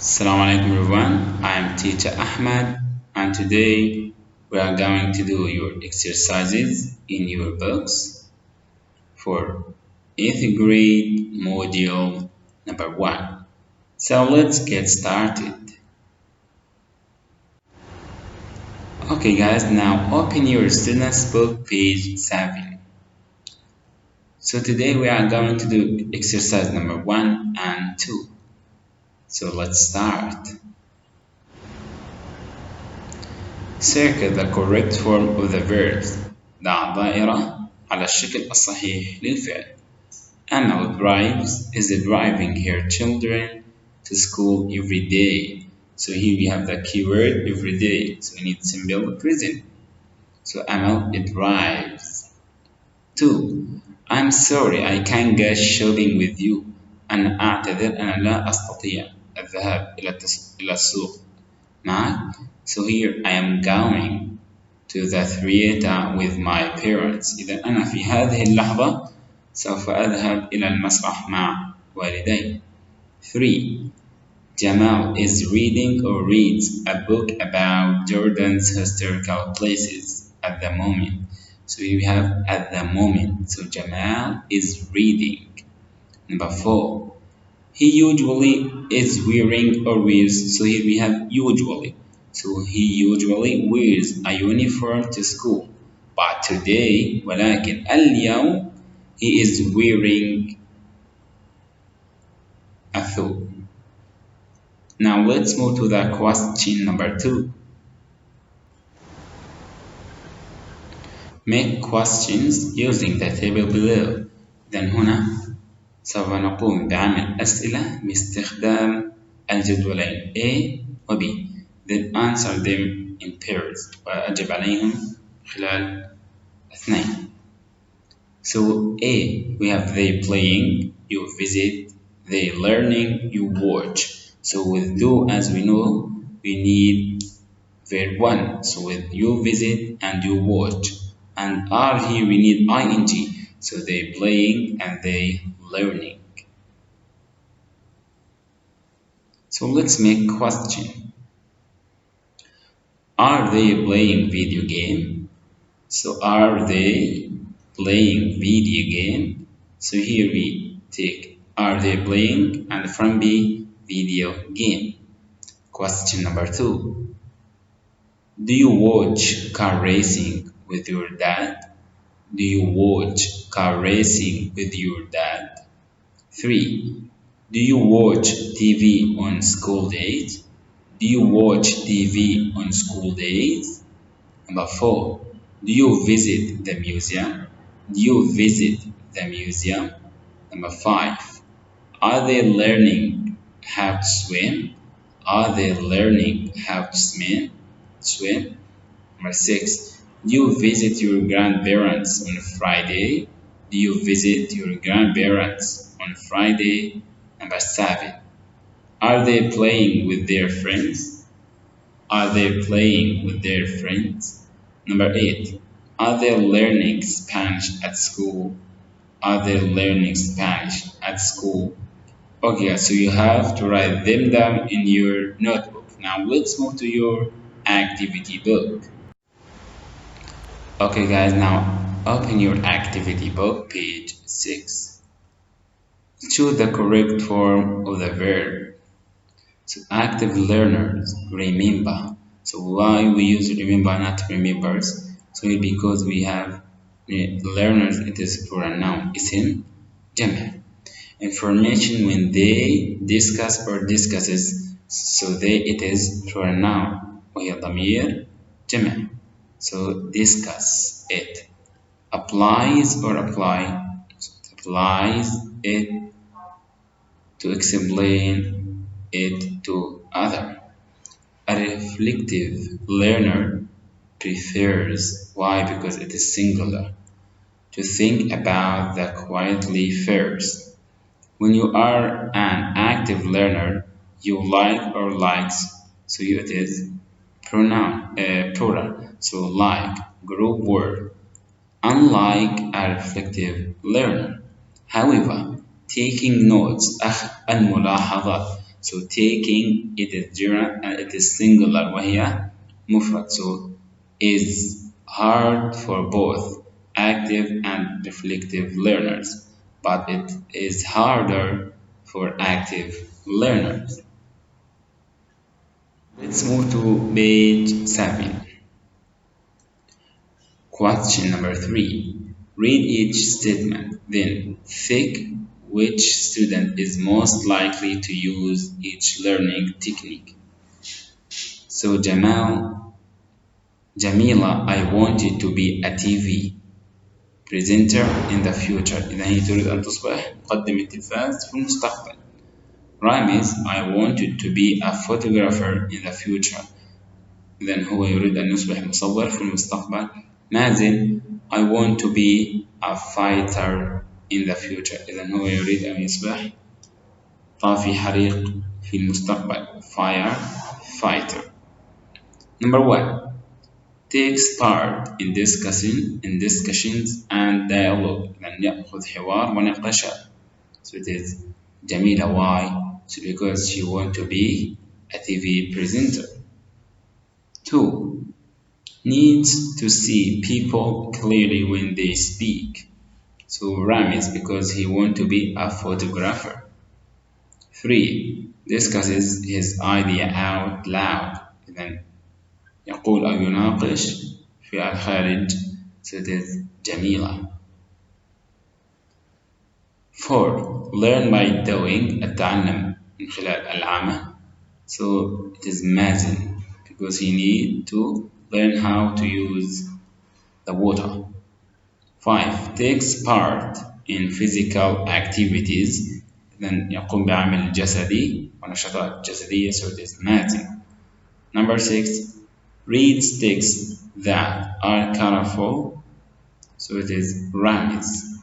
Assalamu alaikum everyone, I am teacher Ahmad and today we are going to do your exercises in your books for 8th grade module number 1. So let's get started. Okay guys, now open your student's book page 7. So today we are going to do exercise number 1 and 2. So let's start. Circle the correct form of the verbs. ضع دائرة على الشكل الصحيح للفعل. Amal drives is driving her children to school every day. So here we have the keyword every day. So we need simple present. So Amal drives. 2. I'm sorry I can't go shopping with you. أنا أعتذر أنا لا أستطيع الذهاب إلى السوق معك. So here I am going to the theater with my parents. إذا أنا في هذه اللحظة سوف أذهب إلى المسرح مع والدي. 3. Jamal is reading or reads a book about Jordan's historical places at the moment. So we have at the moment. So Jamal is reading. Number 4. He usually is wearing or wears. So here we have usually. So he usually wears a uniform to school. But today, ولكن اليوم, he is wearing a thawb. Now let's move to the question number 2. Make questions using the table below. Then هنا سوف نقوم بعمل أسئلة باستخدام الجدولين A و B. Then answer them in pairs وأجب عليهم خلال 2. So A, we have they playing, you visit, they learning, you watch. So with do, as we know, we need verb 1. So with you visit and you watch. And are here we need ing. So they playing and they learning. So let's make question. Are they playing video game? So are they playing video game? So here we take are they playing and from B video game. Question number 2. Do you watch car racing with your dad? Do you watch car racing with your dad? 3. Do you watch TV on school days? Do you watch TV on school days? Number 4. Do you visit the museum? Do you visit the museum? Number 5. Are they learning how to swim? Are they learning how to swim? Number 6. Do you visit your grandparents on Friday? Do you visit your grandparents on Friday? Number 7. Are they playing with their friends? Are they playing with their friends? Number 8. Are they learning Spanish at school? Are they learning Spanish at school? Okay, so you have to write them down in your notebook. Now let's move to your activity book. Okay guys, now open your activity book, page 6. Choose the correct form of the verb. So active learners, remember. So why we use remember not remembers? So because we have learners, it is for a noun, اسم جمع. Information when they discuss or discusses, so they it is for a noun وهي ضمير جمع. So discuss it. Applies or applies it to explain it to other. A reflective learner prefers, why? Because it is singular, to think about the quietly first. When you are an active learner, you like or likes, so it is plural, so like, group word. Unlike a reflective learner, however, taking notes, الملاحظات. So taking it is gerund and it is singular وهي مفرد. So is hard for both active and reflective learners, but it is harder for active learners. Let's move to page 7. Question number 3. Read each statement, then think which student is most likely to use each learning technique. So Jamila, I wanted to be a TV presenter in the future. إذا هي تريد أن تصبح مقدم التلفاز في المستقبل. Ramis, I wanted to be a photographer in the future. إذا هو يريد أن يصبح مصور في المستقبل. مازن, I want to be a fighter in the future. إذا هو يريد أن يصبح طافي حريق في المستقبل. Fire fighter. Number 1. Takes part in discussions and dialogue. لأن يأخذ حوار ونقاشات. So it is Jamila. Why? So because she wants to be a TV presenter. 2. Needs to see people clearly when they speak. So Ramis, because he wants to be a photographer. 3. Discusses his idea out loud. Then يقول أو يناقش في الخارج. So it is Jamila. 4. Learn by doing. التعلم من خلال العمل. So it is Mazin, because he need to learn how to use the water. 5. Takes part in physical activities. Then يقوم بعمل جسدي ونشاطات جسدية. So it is Mazin. Number 6. Reads texts that are colorful. So it is Ramis.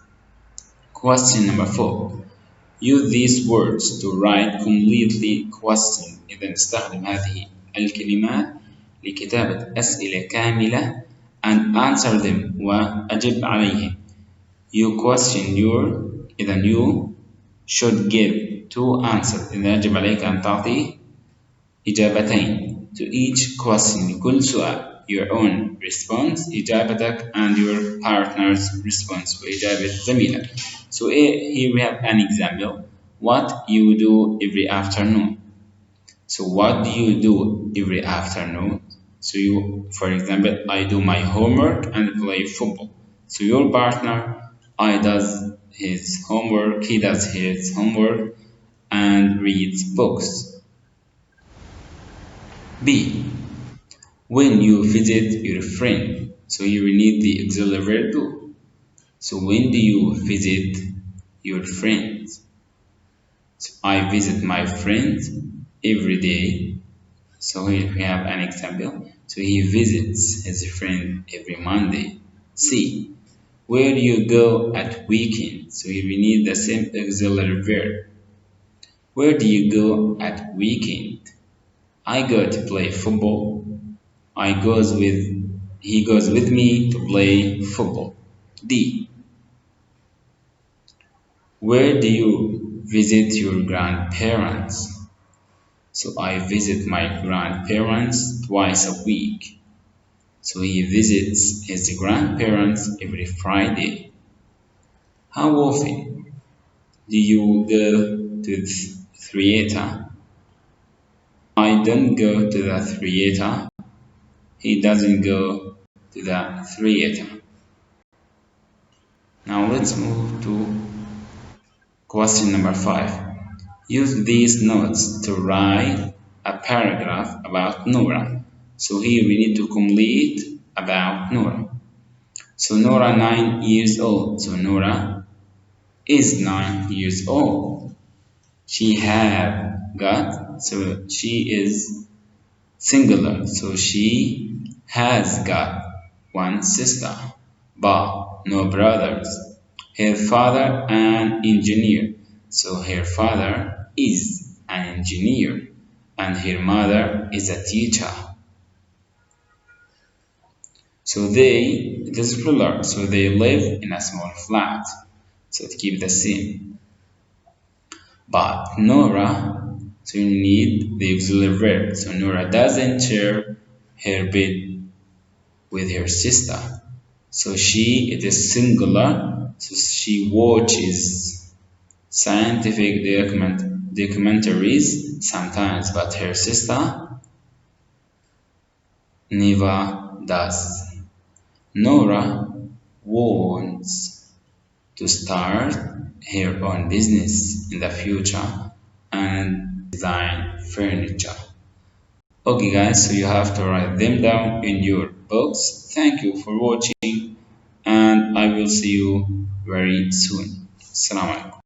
Question number 4. Use these words to write completely question. إذا استخدم هذه الكلمات لكتابة أسئلة كاملة and answer them وأجب عليهم. You question your. إذا you should give 2 answers. إذا يجب عليك أن تعطي إجابتين to each question. لكل سؤال. Your own response إجابتك and your partner's response وإجابة زميلك. So here we have an example. What you do every afternoon. So what do you do every afternoon? So you, for example, I do my homework and play football. So your partner, he does his homework and reads books. B. When you visit your friend. So you will need the auxiliary verb do. So when do you visit your friends? So I visit my friends every day. So here we have an example. So he visits his friend every Monday. C. Where do you go at weekend? So here we need the same auxiliary verb. Where do you go at weekend? I go to play football. He goes with me to play football. D. Where do you visit your grandparents? So I visit my grandparents twice a week. So he visits his grandparents every Friday. How often do you go to the theater? I don't go to the theater. He doesn't go to the theater. Now let's move to question number 5. Use these notes to write a paragraph about Nora. So here we need to complete about Nora. So Nora 9 years old. So Nora is 9 years old. She have got. So she is singular. So she has got 1 sister, but no brothers. Her father an engineer. So her father is an engineer and her mother is a teacher. So it is plural. So they live in a small flat. So to keep the same. But Nora So you need the auxiliary verb. So Nora doesn't share her bed with her sister. So she, it is singular. So she watches scientific documentaries sometimes, but her sister never does. Nora wants to start her own business in the future and design furniture. Okay guys, so you have to write them down in your books. Thank you for watching and I will see you very soon. Assalamu alaikum.